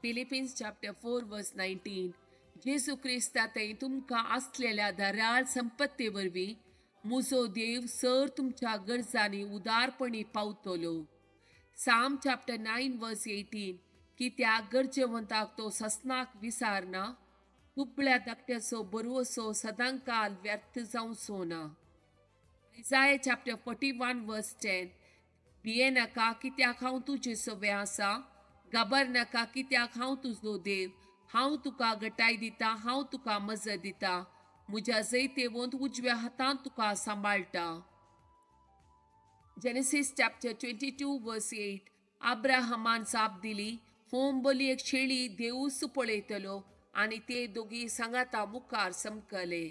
Philippians chapter 4 verse 19. जेसू ख्रिस्तातय तुमकां असलेल्या धाराळ संपत्ते वरवीं मुजो देव सर तुमच्या गरजांनी उदारपणी पावतलो. Psalm chapter 9 verse 18. कित्याक गरजेवंताक तो ससनाक विसारना, दुबळ्या धाकट्याचो बरवसो सदांकाल व्यर्थ जावचो ना. Isaiah chapter 41 verse 10. भिये नाका कित्याक हांव तुजे सवे आसा, घाबर नाका कित्याक हांव तुजो देव. हांव तुका घटाय दिता, हांव तुका मजत दिता, म्हज्या जैतेवंत उजव्या हातान तुका सांबाळटा. Genesis chapter 22 verse 8. अब्राहमान जाप दिली, होम बलयेक शेळी देऊस पळयतलो, आनी ते दोगी सांगाता मुखार समकले.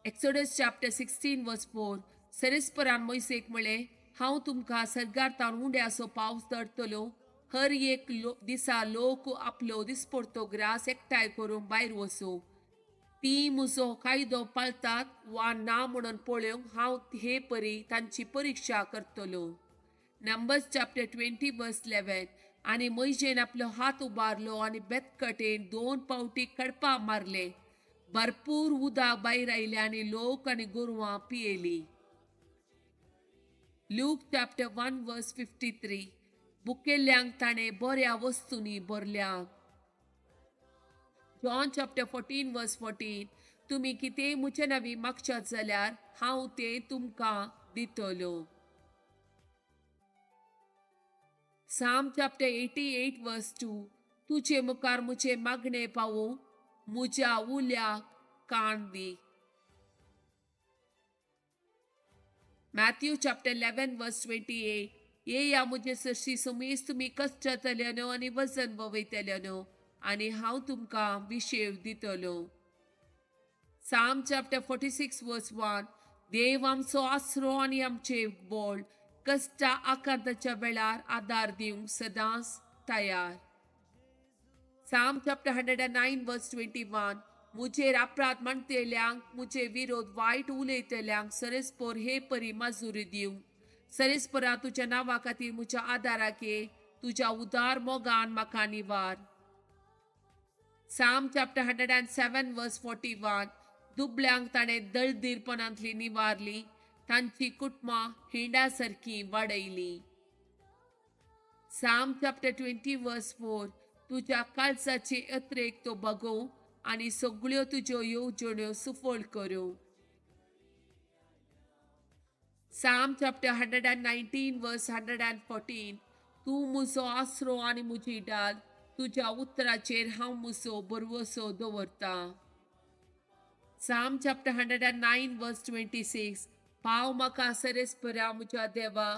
Exodus chapter 16 verse 4. सरेस्परान मोइसेक म्हळें, हांव तुमकां सर्गार्थान उंड्याचो पावस धरतलो. हर एक दिसा लोक आपलो दिसपडतो ग्रास एकठांय करून भायर वचो. ती म्हजो कायदो पाळतात वा ना म्हणून पळोवंक हांव हे परी तांची परिक्षा करतलो. Numbers chapter 20 verse 11. आनी मोइशेन आपलो हात उबारलो आनी बेतकटेन 2 पावटी कडपा मारले. भरपूर उदक भायर आयलें आनी लोक आनी गोरवां पियेलीं. Luke chapter 1 verse 53. भुकेल्ल्यांक ताणें बऱ्या वस्तूंनी भरल्यांक. John chapter 14 verse 14. तुमी कितेंय म्हजे नवी मागशात जाल्यार हांव तें तुमकां दितलो. Psalm chapter 88 verse 2. तुजे मुखार म्हजे मागणे पावो, म्हज्या उल्याक कान दी. Matthew chapter 11 verse 28. येया म्हजे सरशी समीस तुमी कश्ट जातल्यानो आनी वजन वयतल्यानो, आनी हांव तुमकां विशेव दितलो. Psalm chapter 46 verse 1. देव आमचो आसरो आनी आमचे बोळ, कश्टा आकांताच्या वेळार आदार दिवंक सदांच तयार. Psalm chapter 109 verse 21. मुजेर अपराध म्हणटल्यांक, मुजे विरोध वायट उलयतल्यांक सरेस्पोर हे परी माजुरी दिवंक. सरेस्परा तुज्या नांवा खातीर म्हज्या आदाराक ये, तुज्या उदार मोगान म्हाका निवार. Psalm chapter 107 verse 41. दुबळ्यांक ताणें दळदीरपणांतली निवारली, तांची कुटुंबां हिंडा सारकी वाडयली. Psalm chapter 20 verse 4. तुज्या काळजाचे यात्रेक तो बगो आनी सगळ्यो तुज्यो येवजण्यो सुफळ करो. Psalm chapter 119 verse 114. तूं म्हजो आसरो आनी म्हजी ढाल, तुज्या उतराचेर हांव म्हजो बरवसो दवरता. Psalm chapter 109 verse 26. पाव म्हाका सरेस्परा म्हज्या देवा,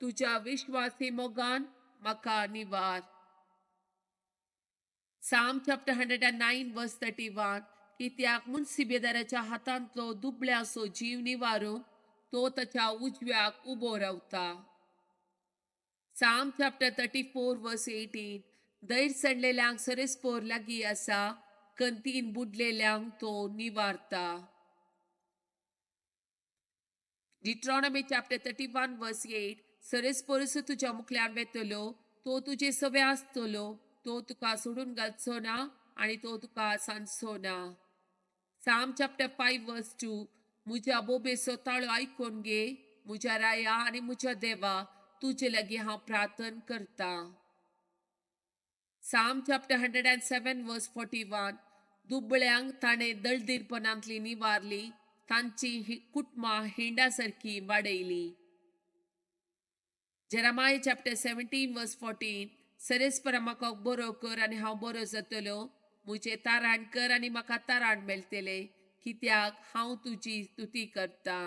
तुज्या विश्वासी मोगान म्हाका निवार. Psalm chapter 109 verse 31. कित्याक मुनसिबेदाराच्या हातांतलो दुबळ्याचो जीव निवारूंक तो ताच्या उजव्याक उबो रावता. Psalm chapter 34 verse 18. दैर सडलेल्यांक सरेस्पोर लागीं आसा, कंतीन बुडलेल्यांक तो निवारता. Deuteronomy chapter 31 verse 8. सरेस्पोरस तुज्या मुखल्यान वेतलो, तो तुजे सवे आसतलो, तो तुका सोडून घालचो ना आनी तो तुका सांचो ना. Psalm chapter 5 verse 2. म्हज्या बोबेचो ताळो आयकून घे, म्हज्या राया आनी म्हज्या देवा, तुजे लागीं हांव प्रार्थना करता. Psalm chapter 107 verse 41. दुबळ्यांक ताणें दळदीरपणांतली निवारली, तांची कुटुंबां हिंडा सारकी वाडयली. Jeremiah chapter 17 verse 14. सरेस्परा म्हाका बरो कर आनी हांव बरो जातलो, म्हजे तारण कर आनी म्हाका तारण मेळटले, कित्याक हांव तुजी स्तुती करता.